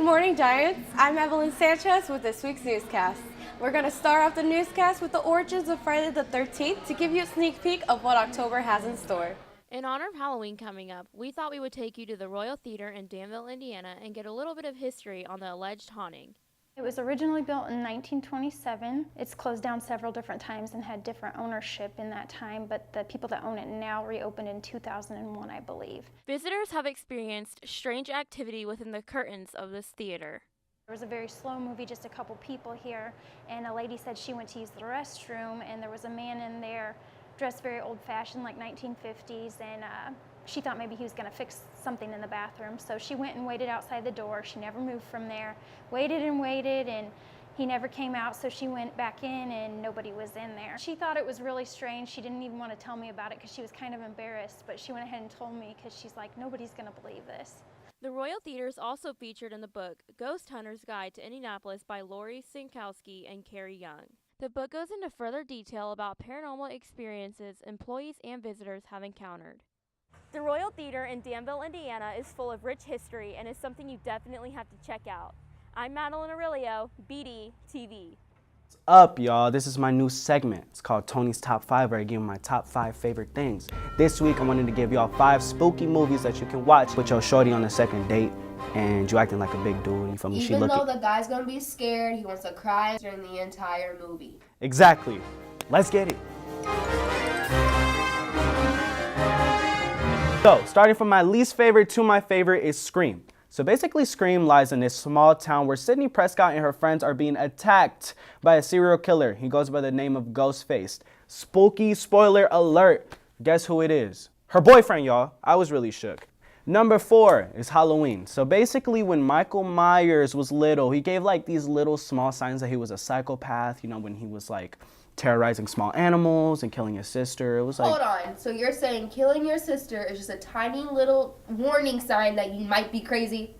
morning, Giants. I'm Evelyn Sanchez with this week's newscast. We're going to start off the newscast with the origins of Friday the 13th to give you a sneak peek of what October has in store. In honor of Halloween coming up, we thought we would take you to the Royal Theater in Danville, Indiana, and get a little bit of history on the alleged haunting. It was originally built in 1927. It's closed down several different times and had different ownership in that time, but the people that own it now reopened in 2001, I believe. Visitors have experienced strange activity within the curtains of this theater. There was a very slow movie, just a couple people here, and a lady said she went to use the restroom, and there was a man in there dressed very old-fashioned, like 1950s, and she thought maybe he was going to fix something in the bathroom. So she went and waited outside the door. She never moved from there. Waited, and he never came out, so she went back in and nobody was in there. She thought it was really strange. She didn't even want to tell me about it because she was kind of embarrassed, but she went ahead and told me because she's like, nobody's going to believe this. The Royal Theater is also featured in the book Ghost Hunter's Guide to Indianapolis by Lori Sinkowski and Carrie Young. The book goes into further detail about paranormal experiences employees and visitors have encountered. The Royal Theater in Danville, Indiana is full of rich history and is something you definitely have to check out. I'm Madeline Aurelio, BD TV. What's up, y'all? This is my new segment. It's called Tony's Top 5, where I give you my top 5 favorite things. This week, I wanted to give y'all 5 spooky movies that you can watch with your shorty on a second date, and you acting like a big dude. You feel me? Even though the guy's gonna be scared, he wants to cry during the entire movie. Exactly. Let's get it. So, starting from my least favorite to my favorite is Scream. So basically, Scream lies in this small town where Sidney Prescott and her friends are being attacked by a serial killer. He goes by the name of Ghostface. Spooky spoiler alert. Guess who it is? Her boyfriend, y'all. I was really shook. Number 4 is Halloween. So basically, when Michael Myers was little, he gave like these little small signs that he was a psychopath, you know, when he was like terrorizing small animals and killing his sister. It was like... Hold on. So you're saying killing your sister is just a tiny little warning sign that you might be crazy?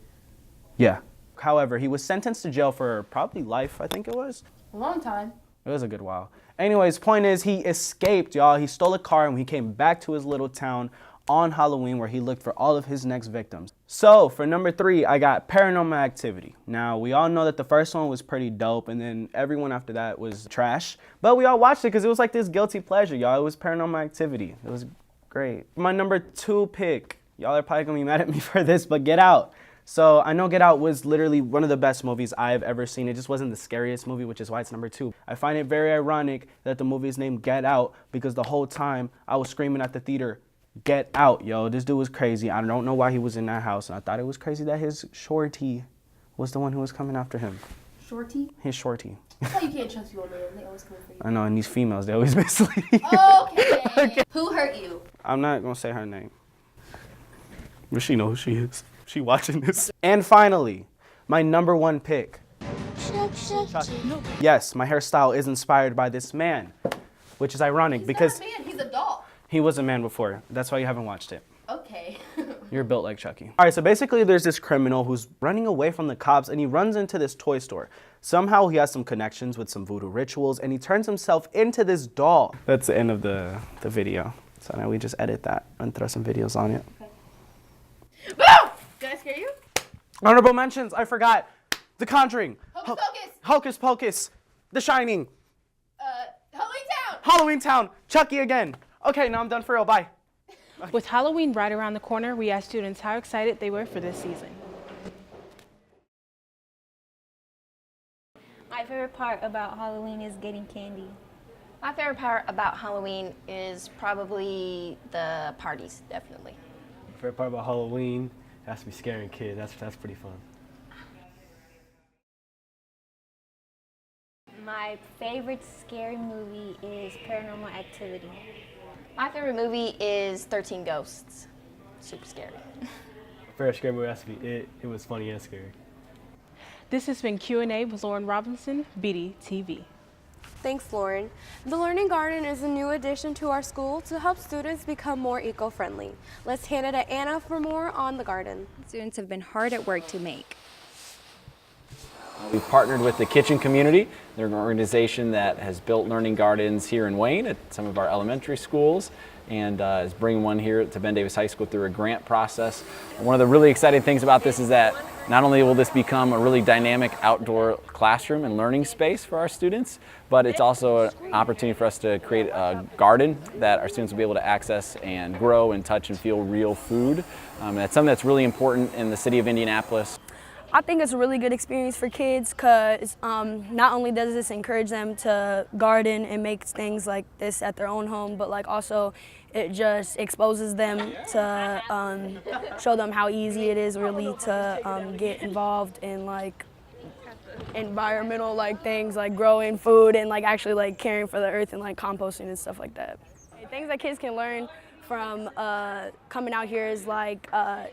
Yeah. However, he was sentenced to jail for probably life, I think it was. A long time. It was a good while. Anyways, point is, he escaped, y'all. He stole a car and he came back to his little town on Halloween, where he looked for all of his next victims. So for number 3, I got Paranormal Activity. Now, we all know that the first one was pretty dope, and then everyone after that was trash. But we all watched it because it was like this guilty pleasure, y'all. It was Paranormal Activity. It was great. My number 2 pick, y'all are probably gonna be mad at me for this, but Get Out. So I know Get Out was literally one of the best movies I've ever seen. It just wasn't the scariest movie, which is why it's number 2. I find it very ironic that the movie is named Get Out because the whole time I was screaming at the theater, "Get out, yo." This dude was crazy. I don't know why he was in that house. And I thought it was crazy that his shorty was the one who was coming after him. Shorty? His shorty. That's why you can't trust people, man. They always come for you. I know, and these females, they always mislead. Okay. Who hurt you? I'm not going to say her name. But she knows who she is. She watching this. And finally, my number 1 pick. Chucky. Yes, my hairstyle is inspired by this man, which is ironic because... He's not a man, he's a doll. He was a man before. That's why you haven't watched it. Okay. You're built like Chucky. All right, so basically there's this criminal who's running away from the cops, and he runs into this toy store. Somehow he has some connections with some voodoo rituals, and he turns himself into this doll. That's the end of the video. So now we just edit that and throw some videos on it. Okay. Boom! Did I scare you? Honorable mentions, I forgot. The Conjuring. Hocus Pocus. Hocus Pocus. The Shining. Halloween Town. Halloween Town. Chucky again. Okay, now I'm done for real. Bye. With Halloween right around the corner, we asked students how excited they were for this season. My favorite part about Halloween is getting candy. My favorite part about Halloween is probably the parties, definitely. My favorite part about Halloween has to be scaring kids. That's pretty fun. My favorite scary movie is Paranormal Activity. My favorite movie is 13 Ghosts. Super scary. My favorite scary movie has to be It. It was funny and scary. This has been Q&A with Lauren Robinson, BD TV. Thanks, Lauren. The Learning Garden is a new addition to our school to help students become more eco-friendly. Let's hand it to Anna for more on the garden. Students have been hard at work to make. We've partnered with the Kitchen Community. They're an organization that has built learning gardens here in Wayne at some of our elementary schools and is bringing one here to Ben Davis High School through a grant process. And one of the really exciting things about this is that Not only will this become a really dynamic outdoor classroom and learning space for our students, but it's also an opportunity for us to create a garden that our students will be able to access and grow and touch and feel real food. And that's something that's really important in the city of Indianapolis. I think it's a really good experience for kids because not only does this encourage them to garden and make things like this at their own home, but like also it just exposes them to show them how easy it is really to get involved in like environmental like things like growing food and like actually like caring for the earth and like composting and stuff like that. Things that kids can learn from coming out here is like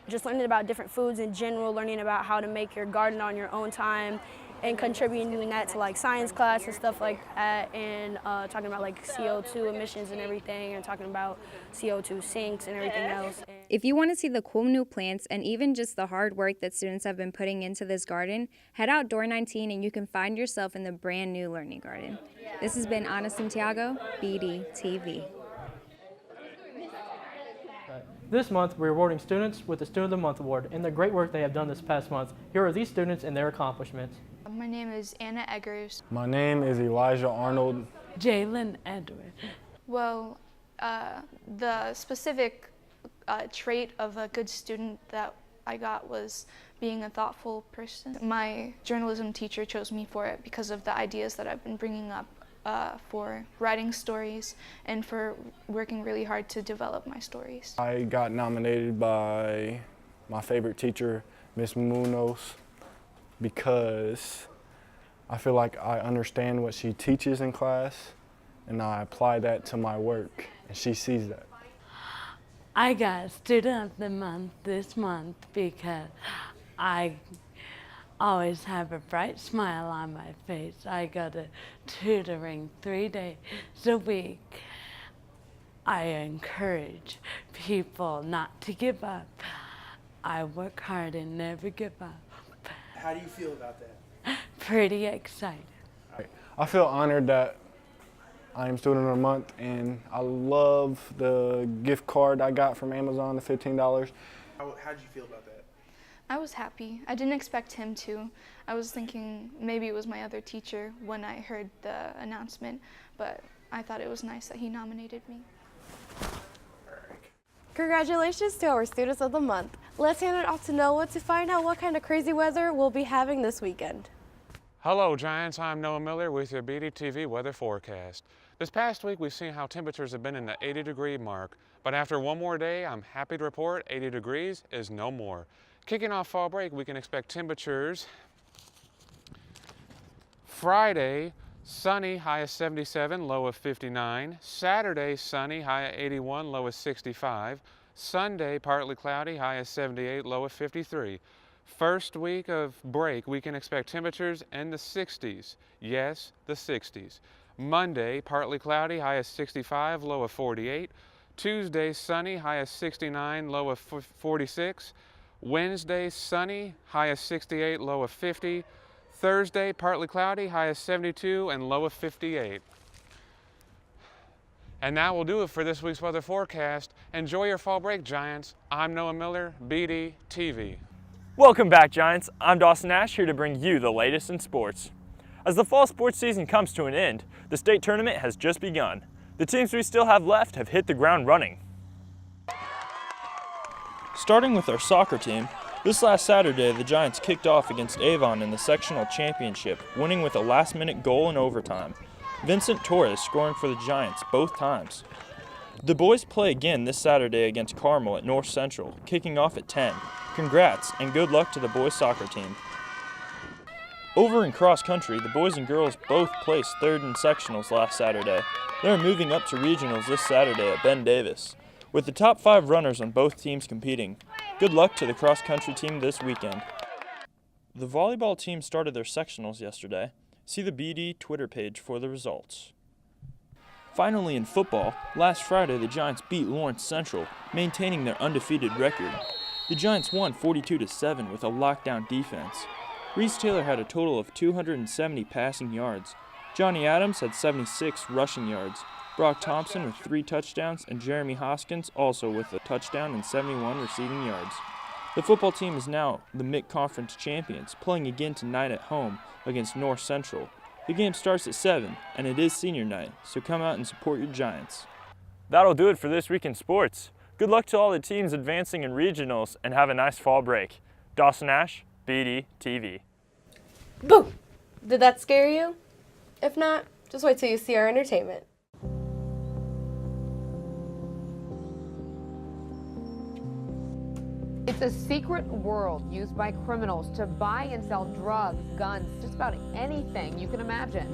just learning about different foods in general, learning about how to make your garden on your own time, and contributing that to like science class and stuff like that, and talking about like CO2 emissions and everything, and talking about CO2 sinks and everything else. If you want to see the cool new plants and even just the hard work that students have been putting into this garden, head out door 19 and you can find yourself in the brand new learning garden. This has been Ana Santiago, BD TV. This month, we're awarding students with the Student of the Month Award and the great work they have done this past month. Here are these students and their accomplishments. My name is Anna Eggers. My name is Elijah Arnold. Jalen Edward. Well, the specific trait of a good student that I got was being a thoughtful person. My journalism teacher chose me for it because of the ideas that I've been bringing up for writing stories and for working really hard to develop my stories. I got nominated by my favorite teacher, Miss Munoz, because I feel like I understand what she teaches in class and I apply that to my work, and she sees that. I got Student of the Month this month because I always have a bright smile on my face. I go to tutoring 3 days a week. I encourage people not to give up. I work hard and never give up. How do you feel about that? Pretty excited. I feel honored that I am Student of the Month, and I love the gift card I got from Amazon, the $15. How did you feel about that? I was happy. I didn't expect him to. I was thinking maybe it was my other teacher when I heard the announcement, but I thought it was nice that he nominated me. Congratulations to our Students of the Month. Let's hand it off to Noah to find out what kind of crazy weather we'll be having this weekend. Hello Giants, I'm Noah Miller with your BDTV weather forecast. This past week we've seen how temperatures have been in the 80-degree mark, but after one more day I'm happy to report 80 degrees is no more. Kicking off fall break, we can expect temperatures Friday, sunny, high of 77, low of 59. Saturday, sunny, high of 81, low of 65. Sunday, partly cloudy, high of 78, low of 53. First week of break, we can expect temperatures in the 60s. Yes, the 60s. Monday, partly cloudy, high of 65, low of 48. Tuesday, sunny, high of 69, low of 46. Wednesday, sunny, high of 68, low of 50. Thursday, partly cloudy, high of 72 and low of 58. And that will do it for this week's weather forecast. Enjoy your fall break, Giants. I'm Noah Miller, BD TV. Welcome back, Giants. I'm Dawson Ash, here to bring you the latest in sports. As the fall sports season comes to an end, the state tournament has just begun. The teams we still have left have hit the ground running. Starting with our soccer team, this last Saturday the Giants kicked off against Avon in the sectional championship, winning with a last-minute goal in overtime. Vincent Torres scoring for the Giants both times. The boys play again this Saturday against Carmel at North Central, kicking off at 10. Congrats and good luck to the boys soccer team. Over in cross country, the boys and girls both placed third in sectionals last Saturday. They're moving up to regionals this Saturday at Ben Davis. With the top 5 runners on both teams competing, good luck to the cross country team this weekend. The volleyball team started their sectionals yesterday. See the BD Twitter page for the results. Finally in football, last Friday the Giants beat Lawrence Central, maintaining their undefeated record. The Giants won 42-7 with a lockdown defense. Reese Taylor had a total of 270 passing yards. Johnny Adams had 76 rushing yards. Brock Thompson with 3 touchdowns, and Jeremy Hoskins also with a touchdown and 71 receiving yards. The football team is now the Mid-Conference champions, playing again tonight at home against North Central. The game starts at 7, and it is senior night, so come out and support your Giants. That'll do it for this week in sports. Good luck to all the teams advancing in regionals, and have a nice fall break. Dawson Ash, BD TV. Boo! Did that scare you? If not, just wait till you see our entertainment. It's a secret world used by criminals to buy and sell drugs, guns, just about anything you can imagine.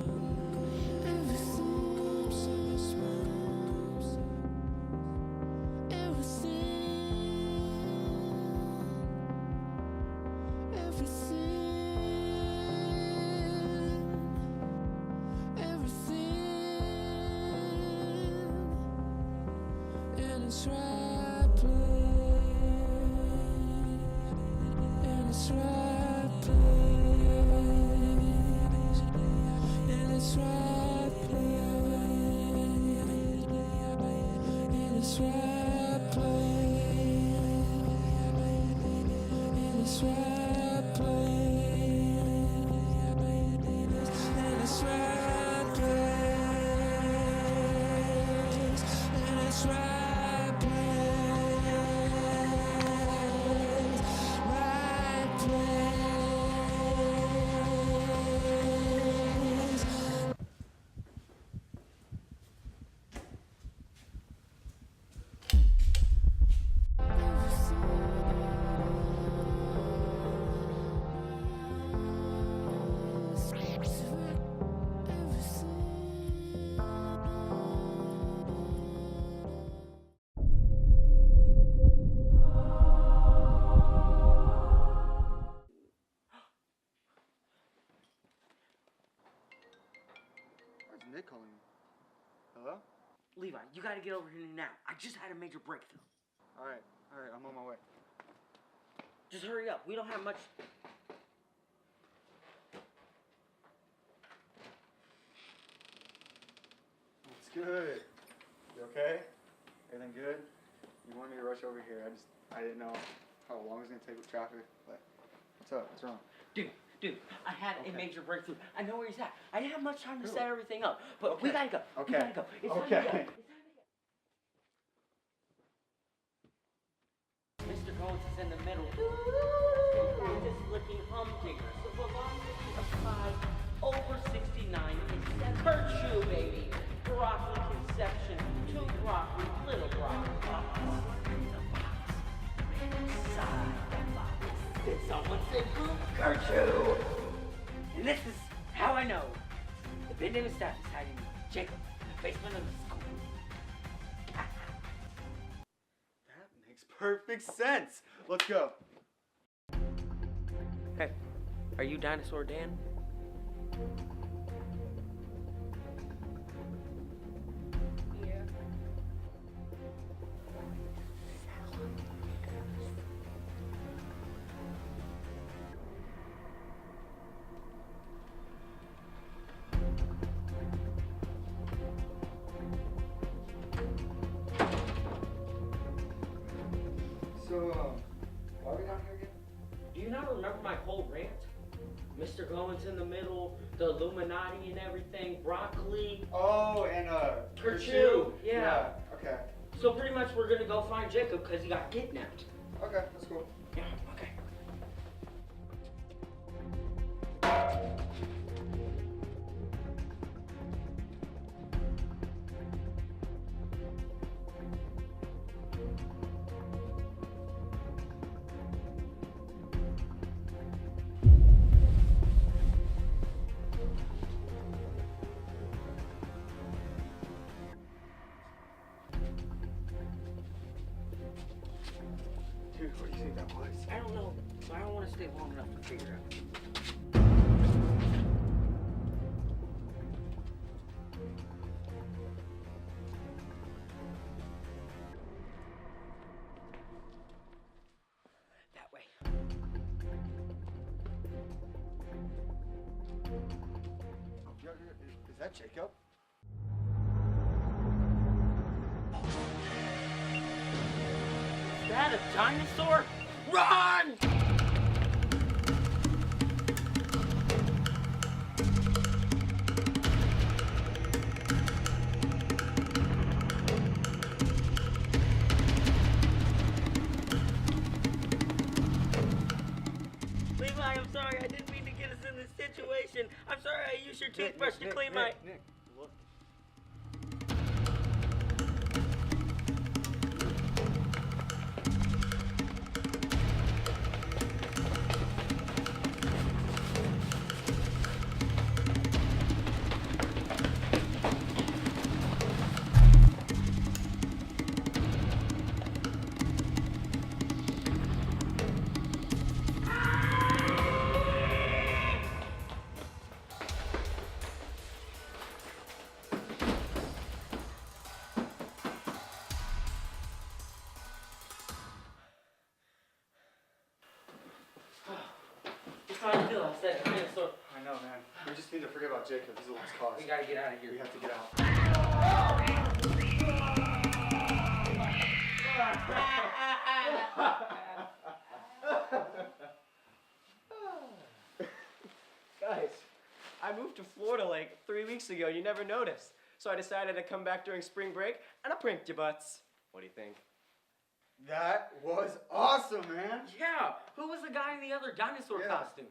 Nick calling me. Hello? Levi, you gotta get over here now. I just had a major breakthrough. Alright, I'm on my way. Just hurry up. We don't have much. It's good. You okay? Everything good? You wanted me to rush over here. I didn't know how long it was gonna take with traffic. But what's up? What's wrong? Dude, I had a major breakthrough. I know where he's at. I didn't have much time to set everything up, but we gotta go. Okay. We gotta go. It's time to Okay. go. Mr. Goins is in the middle. Just licking humdinger. So velocity of 5 over 69 is per chew, baby. Broccoli conception. 2 broccoli, little broccoli. Inside the box. Did someone say boom? Gertrude! And this is how I know the big name of staff is hiding Jacob in the basement of the school. That makes perfect sense. Let's go. Hey, are you Dinosaur Dan? Yeah. So, why are we down here again? Do you not remember my whole rant? Mr. Goins in the middle, the Illuminati and everything, broccoli. Oh, and Kerchew. Yeah. Okay. So pretty much we're gonna go find Jacob because he got kidnapped. Okay, that's cool. Yeah, okay. Dude, what do you think that was? I don't know, but I don't want to stay long enough to figure out. That way. Is that Jacob? Is that a dinosaur? Run! Levi, I'm sorry. I didn't mean to get us in this situation. I'm sorry I used your toothbrush to clean my... Nick, look. Just trying to do. I said dinosaur. I know, man. We just need to forget about Jacob. He's a lost cause. We gotta get out of here. We have to get out. Guys, I moved to Florida like 3 weeks ago. You never noticed. So I decided to come back during spring break, and I pranked your butts. What do you think? That was awesome, man. Yeah. Who was the guy in the other dinosaur costume?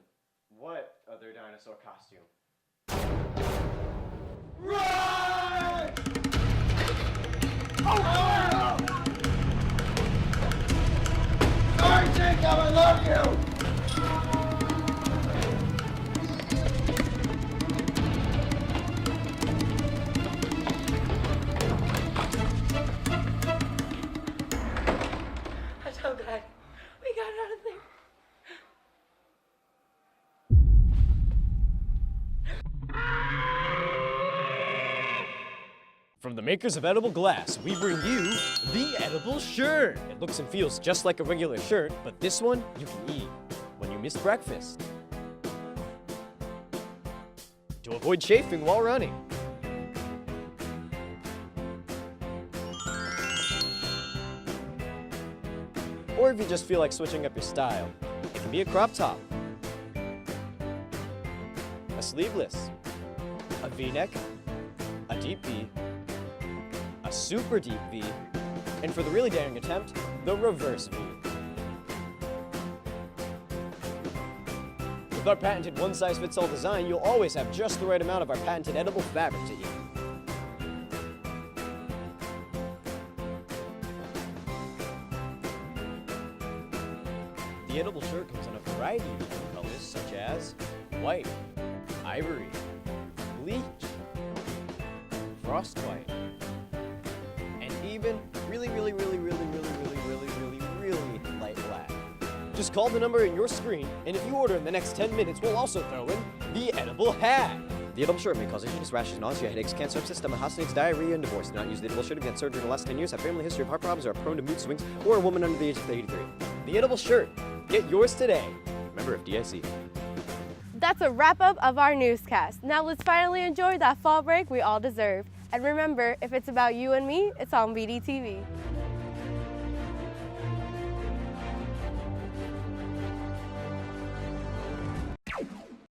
What other dinosaur costume? Run! Sorry, Jacob, I love you! I'm so glad we got out of there. From the makers of edible glass, we bring you the edible shirt. It looks and feels just like a regular shirt, but this one you can eat when you miss breakfast. To avoid chafing while running. Or if you just feel like switching up your style. It can be a crop top, a sleeveless, a V-neck, a deep V, a super deep V, and for the really daring attempt, the reverse V. With our patented one-size-fits-all design, you'll always have just the right amount of our patented edible fabric to eat. The edible shirt comes in a variety of different colors, such as white, ivory, bleach, frostbite, and even really light black. Just call the number in your screen, and if you order in the next 10 minutes, we'll also throw in the edible hat. The edible shirt may cause itchiness, rashes, nausea, headaches, cancer, sepsis, stomach, hot snakes, diarrhea, and divorce. Do not use the edible shirt if you've had surgery in the last 10 years, have family history of heart problems, or are prone to mood swings, or a woman under the age of 83. The edible shirt. Get yours today. Member of DIC. That's a wrap-up of our newscast. Now let's finally enjoy that fall break we all deserve. And remember, if it's about you and me, it's on BDTV.